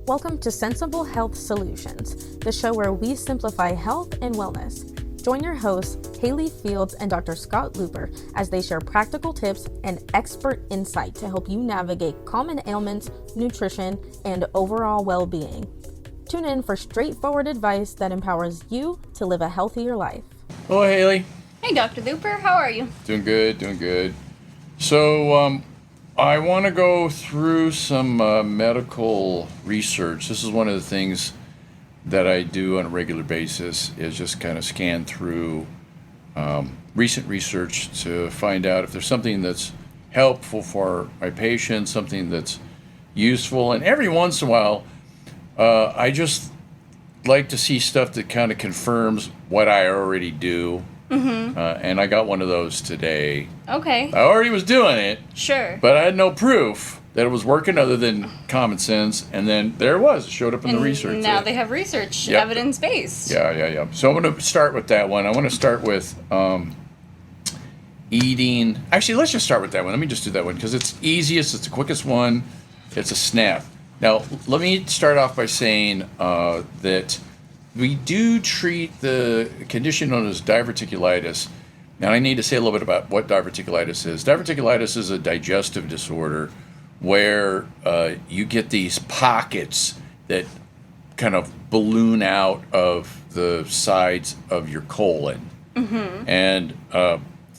Welcome to Sensible Health Solutions, the show where we simplify health and wellness. Join your hosts, Hallie Fields and Dr. Scott Luper, as they share practical tips and expert insight to help you navigate common ailments, nutrition, and overall well-being. Tune in for straightforward advice that empowers you to live a healthier life. Hello, Hallie. Hey, Dr. Luper. How are you? Doing good. So, I want to go through some medical research. This is one of the things that I do on a regular basis, is just kind of scan through recent research to find out if there's something that's helpful for my patients, something that's useful. And every once in a while, I just like to see stuff that kind of confirms what I already do. Mm-hmm. And I got one of those today. Okay. I already was doing it. Sure. But I had no proof that it was working other than common sense. And then there it was. It showed up in the research. Now they have research, Yep. evidence-based. Yeah. So I'm going to start with that one. I want to start with eating. Actually, let's just start with that one. Let me just do that one because it's easiest. It's the quickest one. It's a snap. Now, let me start off by saying that we do treat the condition known as diverticulitis. Now, I need to say a little bit about what diverticulitis is. Diverticulitis is a digestive disorder where you get these pockets that kind of balloon out of the sides of your colon. Mm-hmm. And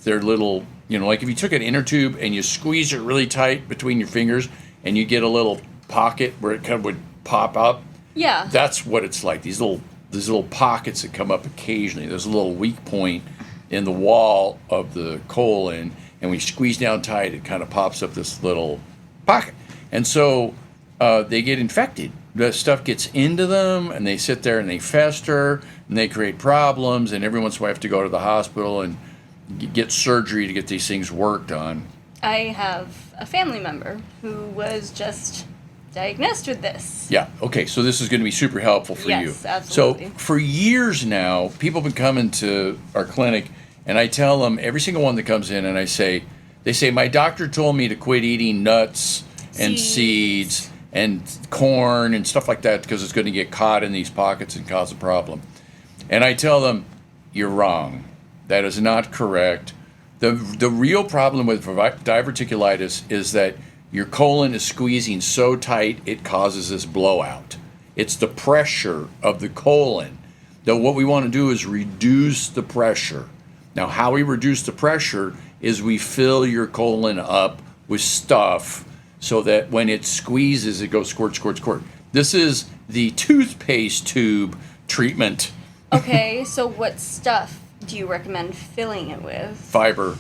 they're little, like if you took an inner tube and you squeeze it really tight between your fingers and you get a little pocket where it kind of would pop up. Yeah. That's what it's like. These little pockets that come up occasionally. There's a little weak point in the wall of the colon, and when you squeeze down tight, it kind of pops up this little pocket. And so they get infected. The stuff gets into them, and they sit there and they fester, and they create problems, and every once in a while I have to go to the hospital and get surgery to get these things worked on. I have a family member who was just diagnosed with this. Yeah, okay, so this is going to be super helpful for you. Yes, absolutely. So for years now, people have been coming to our clinic, and I tell them, every single one that comes in, and they say, my doctor told me to quit eating nuts and seeds and corn and stuff like that because it's going to get caught in these pockets and cause a problem. And I tell them, you're wrong. That is not correct. The real problem with diverticulitis is that your colon is squeezing so tight it causes this blowout. It's the pressure of the colon. Now, what we want to do is reduce the pressure. Now, how we reduce the pressure is we fill your colon up with stuff so that when it squeezes, it goes squirt, squirt, squirt. This is the toothpaste tube treatment. Okay, so what stuff do you recommend filling it with? Fiber,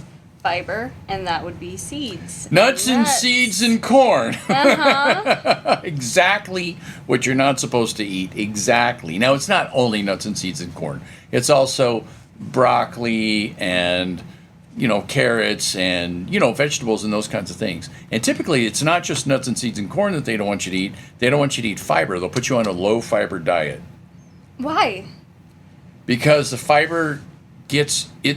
and that would be seeds. Nuts and seeds and corn. Uh-huh. Exactly what you're not supposed to eat. Exactly. Now, it's not only nuts and seeds and corn. It's also broccoli and, carrots and, vegetables and those kinds of things. And typically, it's not just nuts and seeds and corn that they don't want you to eat. They don't want you to eat fiber. They'll put you on a low-fiber diet. Why? Because the fiber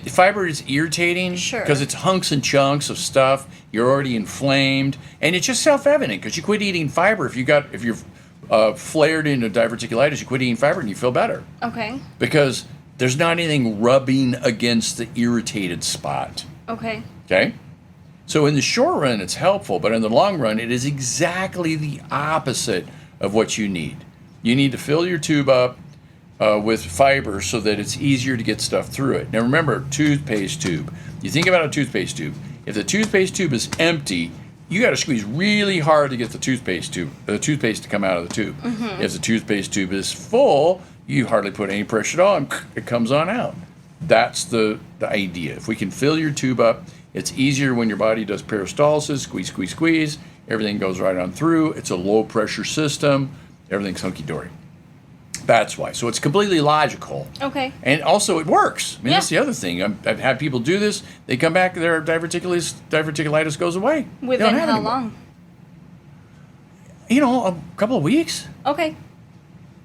fiber is irritating. Sure. Because it's hunks and chunks of stuff. You're already inflamed, and it's just self-evident because you quit eating fiber. If you're flared into diverticulitis, you quit eating fiber and you feel better. Okay. Because there's not anything rubbing against the irritated spot. Okay. Okay. So in the short run, it's helpful, but in the long run, it is exactly the opposite of what you need. You need to fill your tube up with fiber so that it's easier to get stuff through it. Now remember, toothpaste tube. You think about a toothpaste tube. If the toothpaste tube is empty, you got to squeeze really hard to get the toothpaste to come out of the tube. Mm-hmm. If the toothpaste tube is full, you hardly put any pressure at all, and it comes on out. That's the idea. If we can fill your tube up, it's easier when your body does peristalsis, squeeze, squeeze, squeeze. Everything goes right on through. It's a low-pressure system. Everything's hunky-dory. That's why. So it's completely logical. Okay. And also it works. I mean, that's the other thing. I've had people do this. They come back, their diverticulitis goes away. Within how long? A couple of weeks. Okay.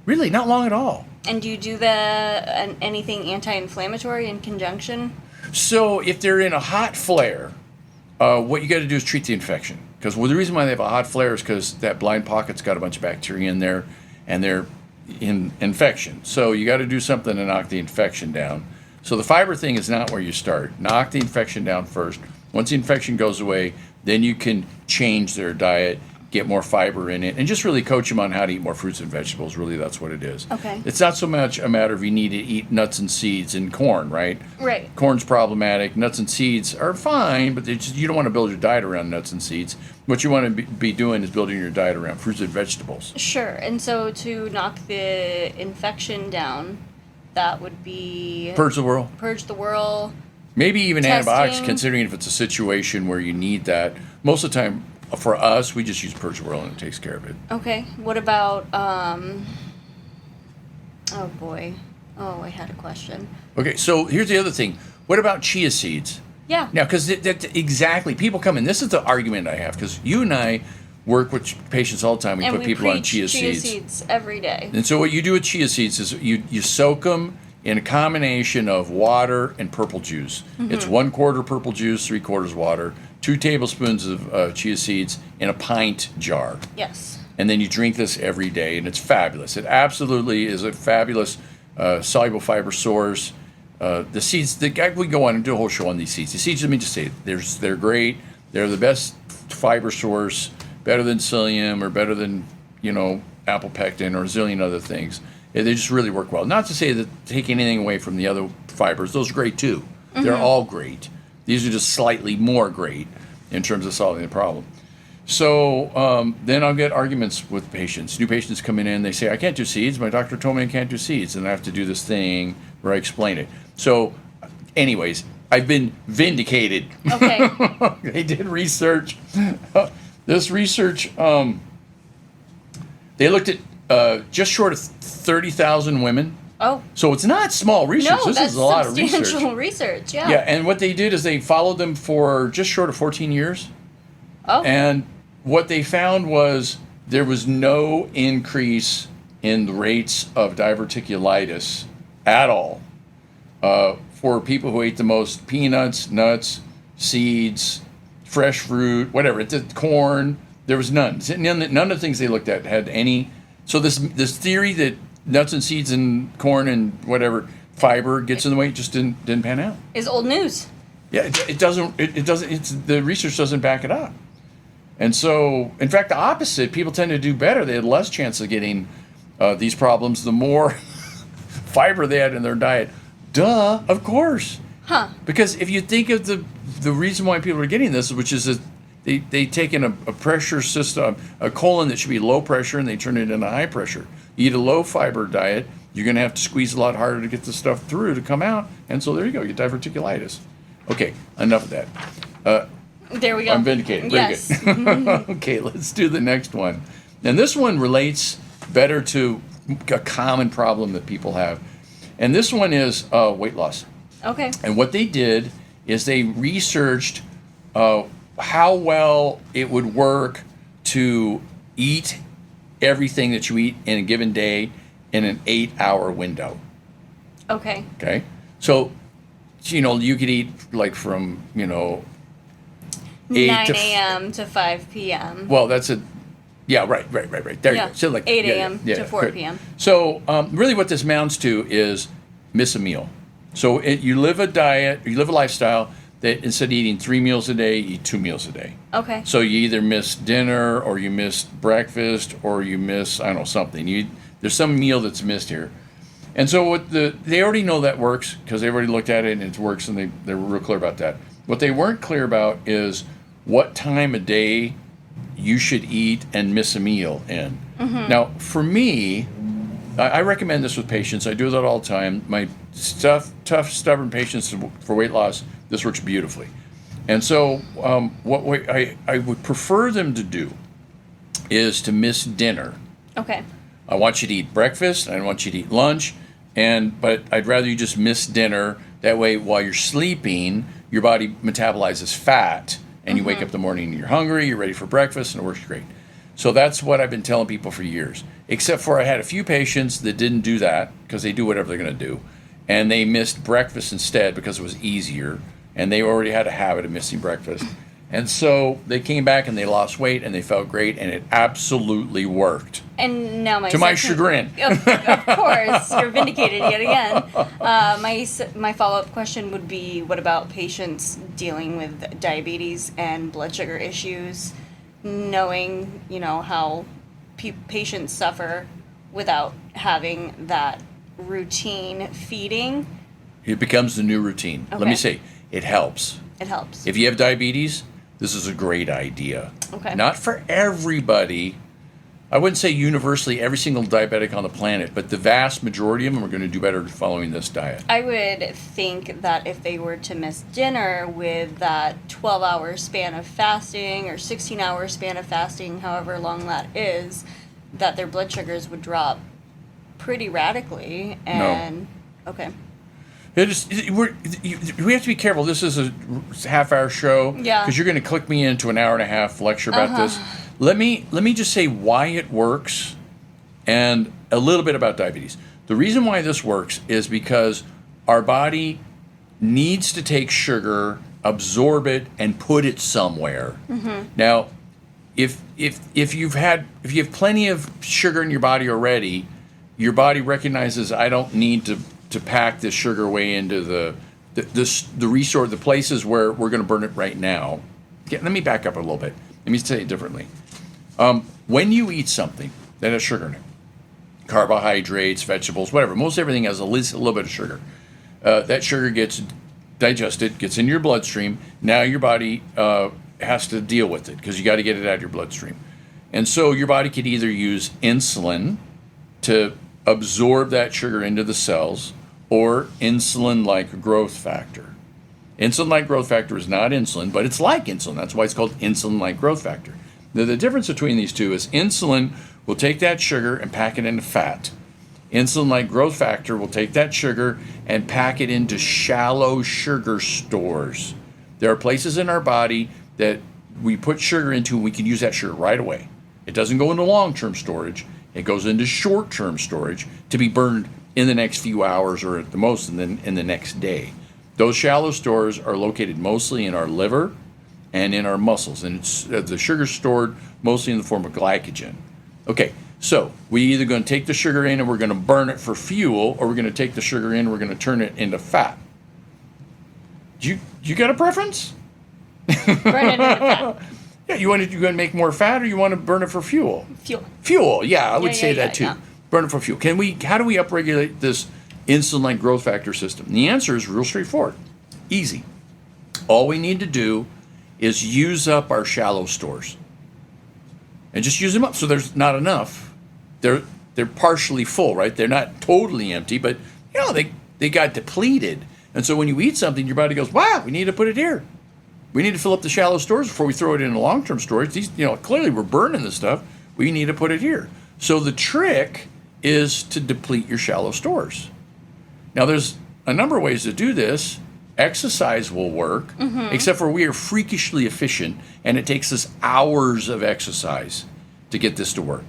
Really, not long at all. And do you do anything anti-inflammatory in conjunction? So if they're in a hot flare, what you got to do is treat the infection. Because the reason why they have a hot flare is because that blind pocket's got a bunch of bacteria in there, and they're in infection. So you got to do something to knock the infection down. So the fiber thing is not where you start. Knock the infection down first. Once the infection goes away, then you can change their diet, get more fiber in it, and just really coach them on how to eat more fruits and vegetables. Really, that's what it is. Okay. It's not so much a matter of you need to eat nuts and seeds and corn, right? Right. Corn's problematic. Nuts and seeds are fine, but you don't want to build your diet around nuts and seeds. What you want to be doing is building your diet around fruits and vegetables. Sure. And so to knock the infection down, that would be Purge the world. Purge the world. Maybe even Testing. antibiotics, considering if it's a situation where you need that. Most of the time, for us, we just use Purge the World and it takes care of it. Okay. What about, oh boy. Oh, I had a question. Okay, so here's the other thing. What about chia seeds? Yeah. Now, because exactly, people come in. This is the argument I have, because you and I work with patients all the time. We And put we people on preach chia chia seeds. seeds every day. And so what you do with chia seeds is you soak them in a combination of water and purple juice. It's 1/4 purple juice, 3/4 water, 2 tablespoons of chia seeds in a pint jar. Yes. And then you drink this every day, and it's fabulous. It absolutely is a fabulous soluble fiber source. The seeds, we go on and do a whole show on these seeds. The seeds, let me just say, they're great. They're the best fiber source, better than psyllium or better than, apple pectin or a zillion other things. They just really work well. Not to say that take anything away from the other fibers. Those are great too. They're all great. These are just slightly more great in terms of solving the problem. So then I'll get arguments with patients. New patients come in, they say, I can't do seeds. My doctor told me I can't do seeds. And I have to do this thing where I explain it. So anyways, I've been vindicated. Okay. They did research. This research, they looked at just short of 30,000 women. Oh. So it's not small research. No, This that's is a lot of research. substantial research. Yeah. Yeah, and what they did is they followed them for just short of 14 years. Oh. And what they found was there was no increase in the rates of diverticulitis at all for people who ate the most peanuts, nuts, seeds, fresh fruit, whatever, corn. There was none. None of the things they looked at had any. So this theory that nuts and seeds and corn and whatever fiber gets in the way just didn't pan out. Is old news. Yeah, it doesn't. The research doesn't back it up. And so, in fact, the opposite. People tend to do better. They had less chance of getting these problems the more fiber they had in their diet. Duh, of course. Huh. Because if you think of the reason why people are getting this, which is that they take in a pressure system, a colon that should be low pressure, and they turn it into high pressure. You eat a low fiber diet, you're going to have to squeeze a lot harder to get the stuff through to come out. And so there you go, you get diverticulitis. Okay, enough of that. There we go. I'm vindicated. Very Yes. good. Okay, let's do the next one. And this one relates better to a common problem that people have. And this one is weight loss. Okay. And what they did is they researched how well it would work to eat everything that you eat in a given day in an 8-hour window. Okay. Okay? So, you could eat like from, 8 9 to a.m. to 5 p.m. Well, that's a, yeah, right. There Yeah, you go. So like 8 a.m. to 4 good. p.m. So really what this amounts to is miss a meal. So you live a lifestyle that instead of eating 3 meals a day, you eat 2 meals a day. Okay. So you either miss dinner or you miss breakfast or you miss, I don't know, something. There's some meal that's missed here. And so they already know that works because they've already looked at it and it works, and they're real clear about that. What they weren't clear about is what time of day you should eat and miss a meal in. Mm-hmm. Now, for me, I recommend this with patients. I do that all the time. My tough, stubborn patients for weight loss, this works beautifully. And so what I would prefer them to do is to miss dinner. Okay. I want you to eat breakfast, I want you to eat lunch, but I'd rather you just miss dinner. That way, while you're sleeping, your body metabolizes fat, and you wake up in the morning and you're hungry, you're ready for breakfast, and it works great. So that's what I've been telling people for years, except for I had a few patients that didn't do that because they do whatever they're going to do, and they missed breakfast instead because it was easier, and they already had a habit of missing breakfast. And so they came back and they lost weight and they felt great, and it absolutely worked. And now my chagrin. Of course, you're vindicated yet again. My follow-up question would be, what about patients dealing with diabetes and blood sugar issues, knowing, how patients suffer without having that routine feeding? It becomes the new routine. Okay. Let me say, it helps. It helps. If you have diabetes, this is a great idea. Okay. Not for everybody. I wouldn't say universally every single diabetic on the planet, but the vast majority of them are going to do better following this diet. I would think that if they were to miss dinner with that 12-hour span of fasting or 16-hour span of fasting, however long that is, that their blood sugars would drop pretty radically. And okay. We have to be careful. This is a half-hour show. Yeah. Because you're going to click me into an hour and a half lecture about this. Let me just say why it works and a little bit about diabetes. The reason why this works is because our body needs to take sugar, absorb it, and put it somewhere. Now, if you have plenty of sugar in your body already, your body recognizes I don't need to pack this sugar away into the places where we're going to burn it right now. Let me back up a little bit. Let me say it differently. When you eat something that has sugar in it, carbohydrates, vegetables, whatever, most everything has a little bit of sugar. That sugar gets digested, gets in your bloodstream. Now your body has to deal with it because you got to get it out of your bloodstream. And so your body could either use insulin to absorb that sugar into the cells, or insulin-like growth factor. Insulin-like growth factor is not insulin, but it's like insulin. That's why it's called insulin-like growth factor. Now, the difference between these two is insulin will take that sugar and pack it into fat. Insulin-like growth factor will take that sugar and pack it into shallow sugar stores. There are places in our body that we put sugar into and we can use that sugar right away. It doesn't go into long-term storage. It goes into short-term storage to be burned in the next few hours, or at the most in the next day. Those shallow stores are located mostly in our liver and in our muscles, and it's the sugar's stored mostly in the form of glycogen. Okay, so we're either going to take the sugar in and we're going to burn it for fuel, or we're going to take the sugar in and we're going to turn it into fat. You got a preference? Burn it into fat. Yeah, you want to make more fat, or you want to burn it for fuel? Fuel. Yeah, I would say that too. Yeah. Burn it for fuel. How do we upregulate this insulin-like growth factor system? And the answer is real straightforward. Easy. All we need to do is use up our shallow stores. And just use them up. So there's not enough. They're partially full, right? They're not totally empty, but they got depleted. And so when you eat something, your body goes, wow, we need to put it here. We need to fill up the shallow stores before we throw it into long-term storage. These, clearly we're burning this stuff. We need to put it here. So the trick is to deplete your shallow stores. Now, there's a number of ways to do this. Exercise will work, except for we are freakishly efficient, and it takes us hours of exercise to get this to work.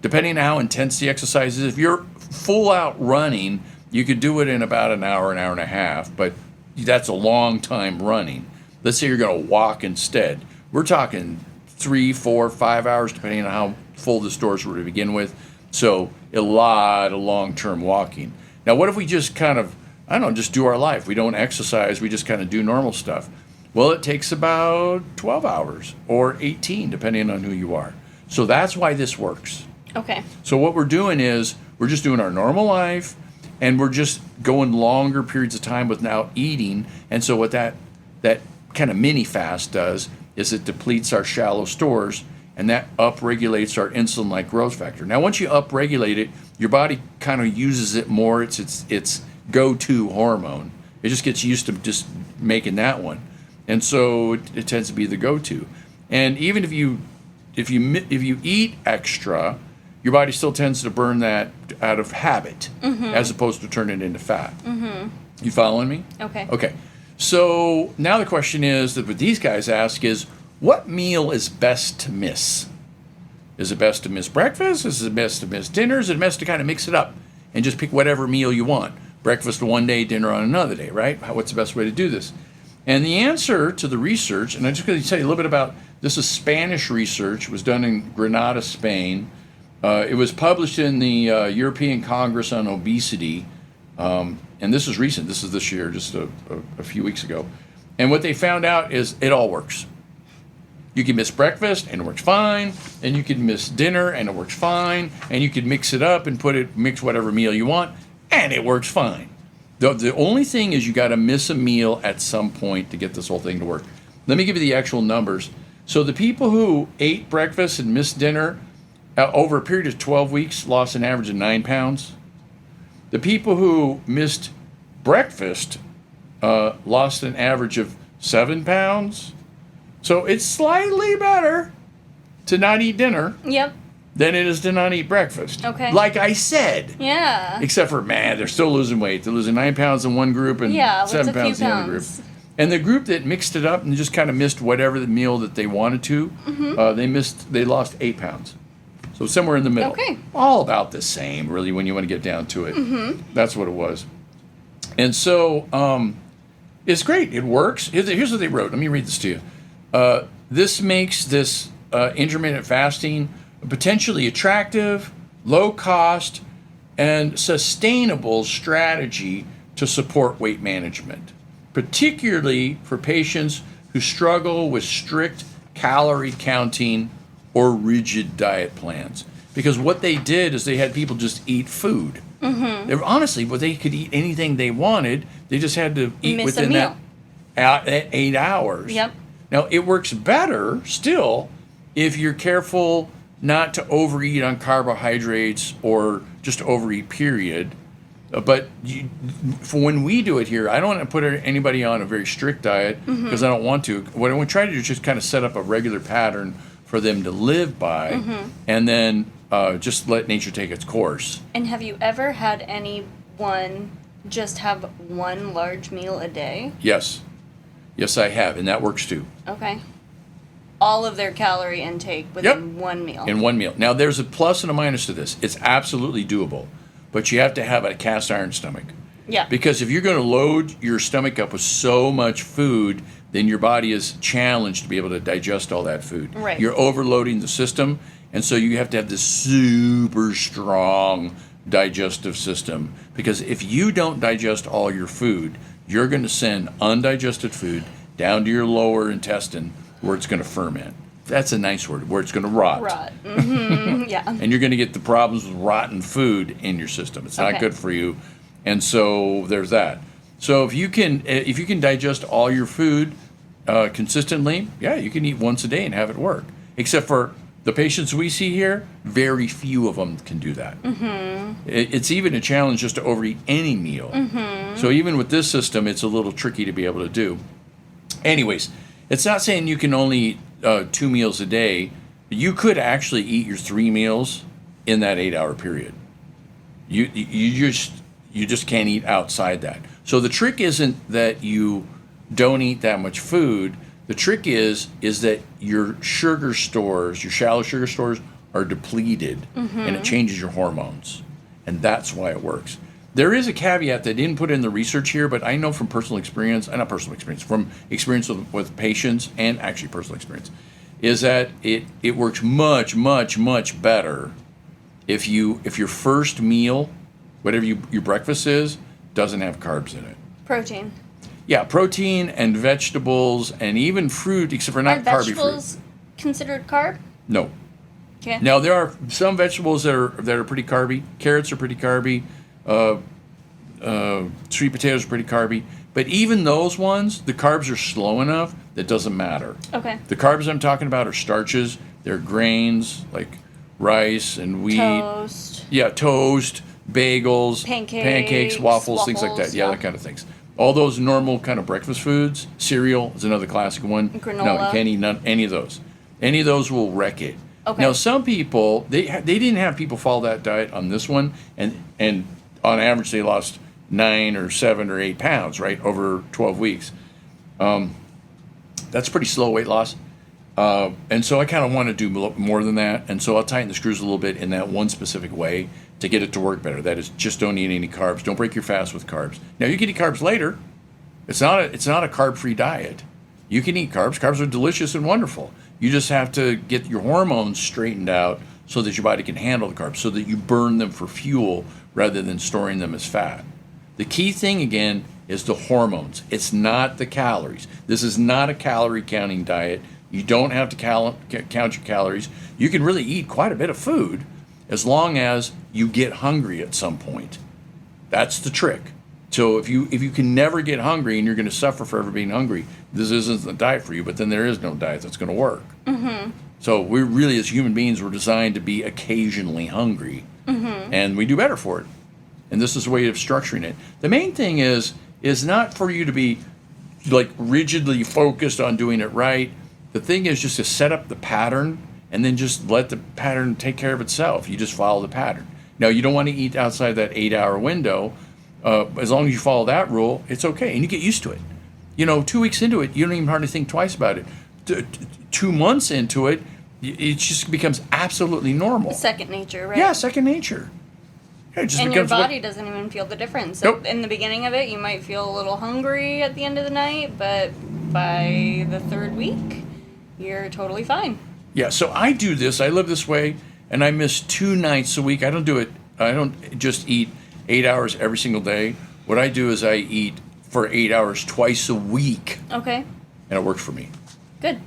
Depending on how intense the exercise is, if you're full out running, you could do it in about an hour and a half, but that's a long time running. Let's say you're going to walk instead. We're talking 3, 4, 5 hours, depending on how full the stores were to begin with. So a lot of long-term walking. Now, what if we just kind of, just do our life? We don't exercise. We just kind of do normal stuff. Well, it takes about 12 hours or 18, depending on who you are. So that's why this works. Okay. So what we're doing is we're just doing our normal life, and we're just going longer periods of time without eating. And so what that kind of mini fast does is it depletes our shallow stores, and that upregulates our insulin-like growth factor. Now, once you upregulate it, your body kind of uses it more. It's its go-to hormone. It just gets used to just making that one, and so it tends to be the go-to. And even if you eat extra, your body still tends to burn that out of habit, as opposed to turn it into fat. You following me? Okay. Okay. So now the question is that what these guys ask is, what meal is best to miss? Is it best to miss breakfast? Is it best to miss dinner? Is it best to kind of mix it up and just pick whatever meal you want? Breakfast one day, dinner on another day, right? What's the best way to do this? And the answer to the research, and I'm just going to tell you a little bit about this, is Spanish research. It was done in Granada, Spain. It was published in the European Congress on Obesity, and this is recent. This is this year, just a few weeks ago. And what they found out is it all works. You can miss breakfast and it works fine, and you can miss dinner and it works fine, and you can mix it up and mix whatever meal you want, and it works fine. The only thing is you got to miss a meal at some point to get this whole thing to work. Let me give you the actual numbers. So the people who ate breakfast and missed dinner over a period of 12 weeks lost an average of 9 pounds. The people who missed breakfast lost an average of 7 pounds. So it's slightly better to not eat dinner Yep. than it is to not eat breakfast. Okay. Like I said. Yeah. Except for, man, they're still losing weight. They're losing 9 pounds in one group and Yeah, 7 what's a few pounds in the other group. pounds? And the group that mixed it up and just kind of missed whatever the meal that they wanted to, they lost 8 pounds. So somewhere in the middle. Okay. All about the same, really, when you want to get down to it. That's what it was. And so it's great. It works. Here's what they wrote. Let me read this to you. This makes this intermittent fasting a potentially attractive, low cost, and sustainable strategy to support weight management, particularly for patients who struggle with strict calorie counting or rigid diet plans. Because what they did is they had people just eat food. They were, honestly, but they could eat anything they wanted. They just had to eat Miss a within meal. that 8 hours. Yep. Now, it works better still if you're careful not to overeat on carbohydrates or just overeat, period. But for when we do it here, I don't want to put anybody on a very strict diet because I don't want to. What I want to try to do is just kind of set up a regular pattern for them to live by, and then just let nature take its course. And have you ever had anyone just have one large meal a day? Yes. Yes, I have, and that works too. Okay. All of their calorie intake within one meal. In one meal. Now, there's a plus and a minus to this. It's absolutely doable, but you have to have a cast iron stomach. Yeah. Because if you're going to load your stomach up with so much food, then your body is challenged to be able to digest all that food. Right. You're overloading the system, and so you have to have this super strong digestive system. Because if you don't digest all your food, you're going to send undigested food down to your lower intestine where it's going to ferment. That's a nice word, where it's going to rot. Rot. Yeah. And you're going to get the problems with rotten food in your system. It's not Okay. good for you. And so there's that. So if you can digest all your food consistently, yeah, you can eat once a day and have it work. Except for the patients we see here, very few of them can do that. It's even a challenge just to overeat any meal. So even with this system, it's a little tricky to be able to do. Anyways, it's not saying you can only eat 2 meals a day. You could actually eat your 3 meals in that 8-hour period. You just can't eat outside that. So the trick isn't that you don't eat that much food. The trick is that your sugar stores, your shallow sugar stores, are depleted, and it changes your hormones, and that's why it works. There is a caveat that didn't put in the research here, but I know from personal experience, from experience with patients and actually personal experience, is that it works much, much, much better if your first meal, whatever your breakfast is, doesn't have carbs in it. Protein. Yeah, protein and vegetables and even fruit, except for not Are carby vegetables fruit. considered carb? No. Okay. Now there are some vegetables that are pretty carby. Carrots are pretty carby. Sweet potatoes are pretty carby. But even those ones, the carbs are slow enough that doesn't matter. Okay. The carbs I'm talking about are starches. They're grains like rice and wheat. Toast. Yeah, toast, bagels, Pancakes, waffles, things like that. Yeah, yeah. that kind of things. All those normal kind of breakfast foods. Cereal is another classic one. Granola. No, you can't eat any of those. Any of those will wreck it. Okay. Now, some people, they didn't have people follow that diet on this one, and on average they lost 9 or 7 or 8 pounds, right, over 12 weeks. That's pretty slow weight loss. And so I kind of want to do more than that, and so I'll tighten the screws a little bit in that one specific way to get it to work better. That is, just don't eat any carbs. Don't break your fast with carbs. Now, you can eat carbs later. It's not a carb-free diet. You can eat carbs. Carbs are delicious and wonderful. You just have to get your hormones straightened out so that your body can handle the carbs, so that you burn them for fuel rather than storing them as fat. The key thing, again, is the hormones. It's not the calories. This is not a calorie counting diet. You don't have to count your calories. You can really eat quite a bit of food as long as you get hungry at some point. That's the trick. So if you can never get hungry and you're going to suffer for ever being hungry, this isn't the diet for you, but then there is no diet that's going to work. Mm-hmm. So we really, as human beings, we're designed to be occasionally hungry, and we do better for it. And this is a way of structuring it. The main thing is not for you to be like rigidly focused on doing it right. The thing is just to set up the pattern and then just let the pattern take care of itself. You just follow the pattern. Now, you don't want to eat outside that 8-hour window. As long as you follow that rule, it's okay, and you get used to it. 2 weeks into it, you don't even hardly think twice about it. 2 months into it, it just becomes absolutely normal. Second nature, right? Yeah, second nature. Yeah, it just and becomes your body doesn't even feel the difference. Nope. In the beginning of it, you might feel a little hungry at the end of the night, but by the third week, you're totally fine. Yeah, so I do this. I live this way, and I miss 2 nights a week. I don't do it. I don't just eat 8 hours every single day. What I do is I eat for 8 hours twice a week. Okay. And it works for me. Good.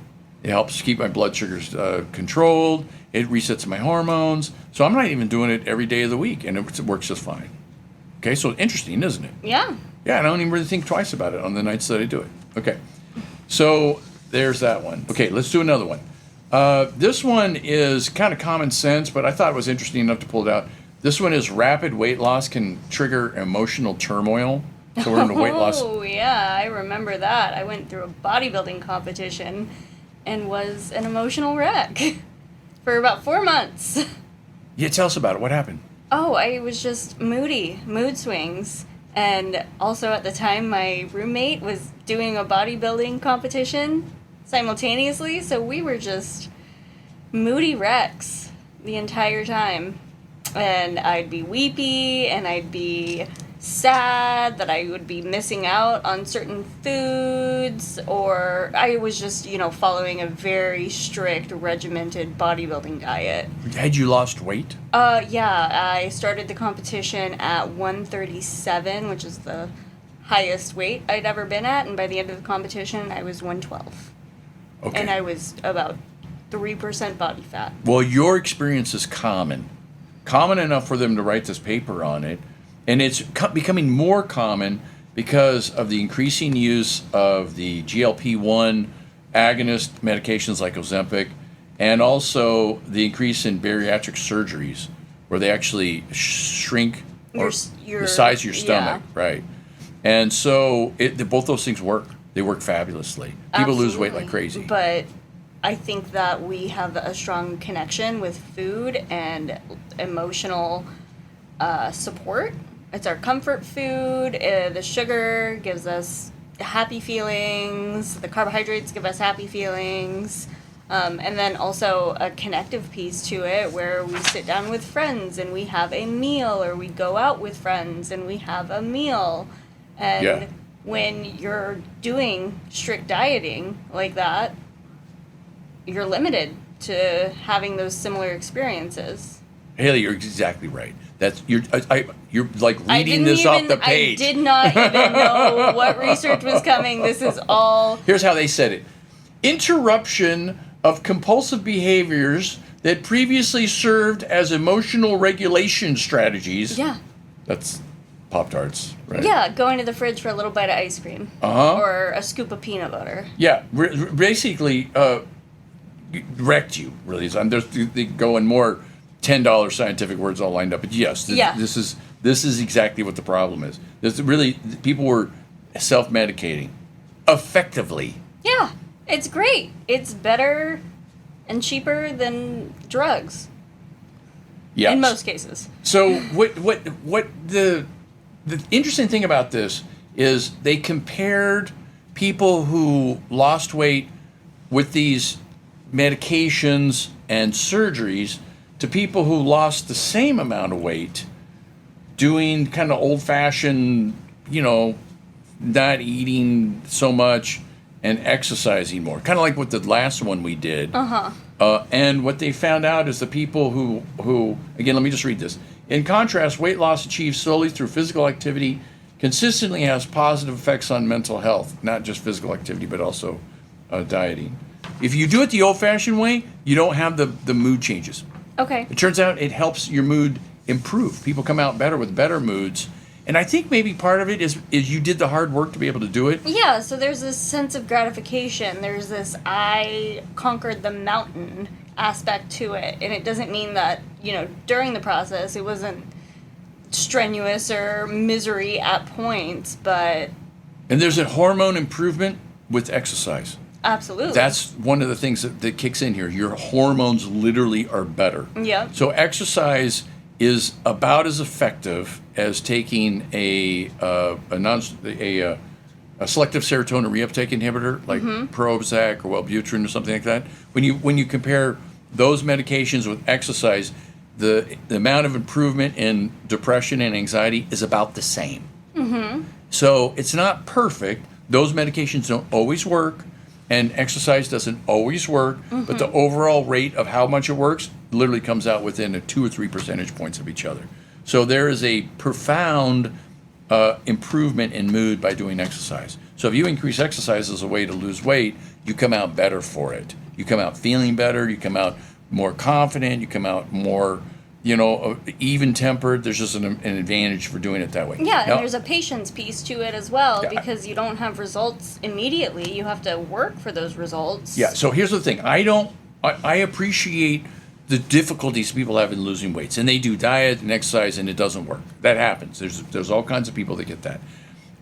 It helps keep my blood sugars controlled. It resets my hormones. So I'm not even doing it every day of the week, and it works just fine. Okay, so interesting, isn't it? Yeah. Yeah, I don't even really think twice about it on the nights that I do it. Okay. So there's that one. Okay, let's do another one. This one is kind of common sense, but I thought it was interesting enough to pull it out. This one is rapid weight loss can trigger emotional turmoil. So we're in a weight loss. Oh, yeah, I remember that. I went through a bodybuilding competition and was an emotional wreck for about 4 months. Yeah, tell us about it. What happened? Oh, I was just moody, mood swings. And also at the time, my roommate was doing a bodybuilding competition simultaneously, so we were just moody wrecks the entire time. And I'd be weepy, and I'd be sad that I would be missing out on certain foods, or I was just, following a very strict, regimented bodybuilding diet. Had you lost weight? Yeah, I started the competition at 137, which is the highest weight I'd ever been at, and by the end of the competition, I was 112. Okay. And I was about 3% body fat. Well, your experience is common enough for them to write this paper on it, and it's becoming more common because of the increasing use of the GLP-1 agonist medications like Ozempic, and also the increase in bariatric surgeries where they actually shrink the size of your stomach, right? And so both those things work. They work fabulously. People lose weight like crazy. But I think that we have a strong connection with food and emotional support. It's our comfort food. The sugar gives us happy feelings. The carbohydrates give us happy feelings. And then also a connective piece to it where we sit down with friends and we have a meal, or we go out with friends and we have a meal. And when you're doing strict dieting like that, you're limited to having those similar experiences. Haley, you're exactly right. You're like reading this off the page. I did not even know what research was coming. This is all. Here's how they said it: interruption of compulsive behaviors that previously served as emotional regulation strategies. Yeah. That's Pop-Tarts, right? Yeah, going to the fridge for a little bite of ice cream. Or a scoop of peanut butter. Yeah, basically wrecked you, really. They go in more $10 scientific words all lined up. But yes, this is exactly what the problem is. People were self-medicating effectively. Yeah, it's great. It's better and cheaper than drugs. Yes. In most cases. So what the interesting thing about this is they compared people who lost weight with these medications and surgeries to people who lost the same amount of weight doing kind of old-fashioned, not eating so much and exercising more. Kind of like with the last one we did. And what they found out is the people who, again, let me just read this. In contrast, weight loss achieved solely through physical activity consistently has positive effects on mental health, not just physical activity, but also dieting. If you do it the old-fashioned way, you don't have the mood changes. Okay. It turns out it helps your mood improve. People come out better with better moods. And I think maybe part of it is you did the hard work to be able to do it. Yeah, so there's this sense of gratification. There's this I conquered the mountain aspect to it. And it doesn't mean that, during the process it wasn't strenuous or misery at points, but... And there's a hormone improvement with exercise. Absolutely. That's one of the things that kicks in here. Your hormones literally are better. Yeah. So exercise is about as effective as taking a selective serotonin reuptake inhibitor like Prozac or Wellbutrin or something like that. When you compare those medications with exercise, the amount of improvement in depression and anxiety is about the same. So it's not perfect. Those medications don't always work, and exercise doesn't always work, but the overall rate of how much it works literally comes out within 2 or 3 percentage points of each other. So there is a profound improvement in mood by doing exercise. So if you increase exercise as a way to lose weight, you come out better for it. You come out feeling better, you come out more confident, you come out more, even-tempered. There's just an advantage for doing it that way. Yeah, and Now, there's a patience piece to it as well, Yeah. because you don't have results immediately. You have to work for those results. Yeah, so here's the thing. I appreciate the difficulties people have in losing weights, and they do diet and exercise and it doesn't work. That happens. There's all kinds of people that get that.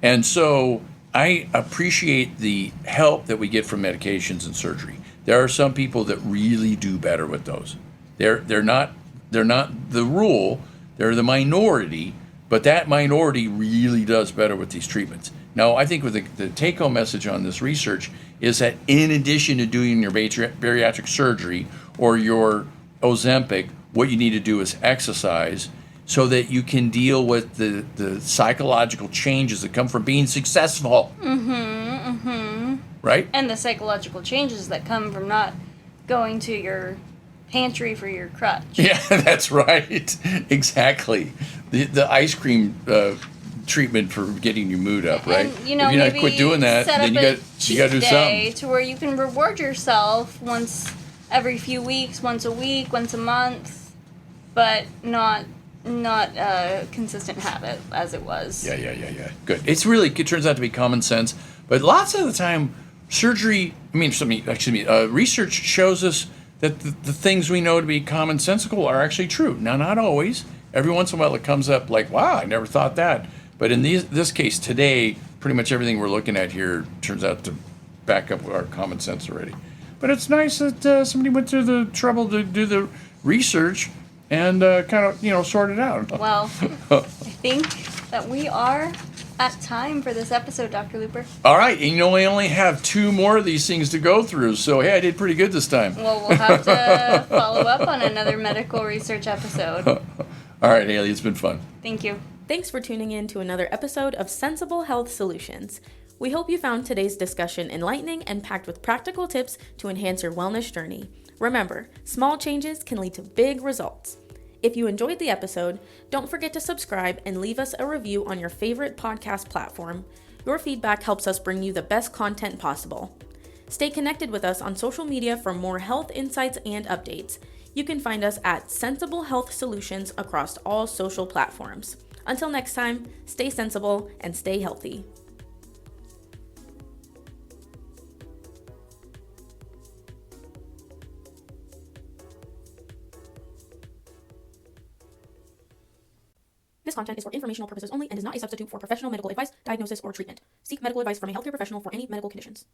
And so I appreciate the help that we get from medications and surgery. There are some people that really do better with those. They're not the rule, they're the minority, but that minority really does better with these treatments. Now, I think with the take-home message on this research is that in addition to doing your bariatric surgery or your Ozempic, what you need to do is exercise so that you can deal with the psychological changes that come from being successful. Right? And the psychological changes that come from not going to your pantry for your crutch. Yeah, that's right. Exactly. The ice cream treatment for getting your mood up, right? And, if you maybe quit doing that, set then you up got a to do cheat day something. to where you can reward yourself once every few weeks, once a week, once a month, but not a consistent habit as it was. Yeah. Good. It turns out to be common sense, but lots of the time, research shows us that the things we know to be commonsensical are actually true. Now, not always. Every once in a while it comes up like, wow, I never thought that. But in this case today, pretty much everything we're looking at here turns out to back up our common sense already. But it's nice that somebody went through the trouble to do the research and sort it out. Well, I think that we are at time for this episode, Dr. Luper. All right, and we only have 2 more of these things to go through, so hey, I did pretty good this time. Well, we'll have to follow up on another medical research episode. All right, Haley, it's been fun. Thank you. Thanks for tuning in to another episode of Sensible Health Solutions. We hope you found today's discussion enlightening and packed with practical tips to enhance your wellness journey. Remember, small changes can lead to big results. If you enjoyed the episode, don't forget to subscribe and leave us a review on your favorite podcast platform. Your feedback helps us bring you the best content possible. Stay connected with us on social media for more health insights and updates. You can find us at Sensible Health Solutions across all social platforms. Until next time, stay sensible and stay healthy. This content is for informational purposes only and is not a substitute for professional medical advice, diagnosis, or treatment. Seek medical advice from a healthcare professional for any medical conditions.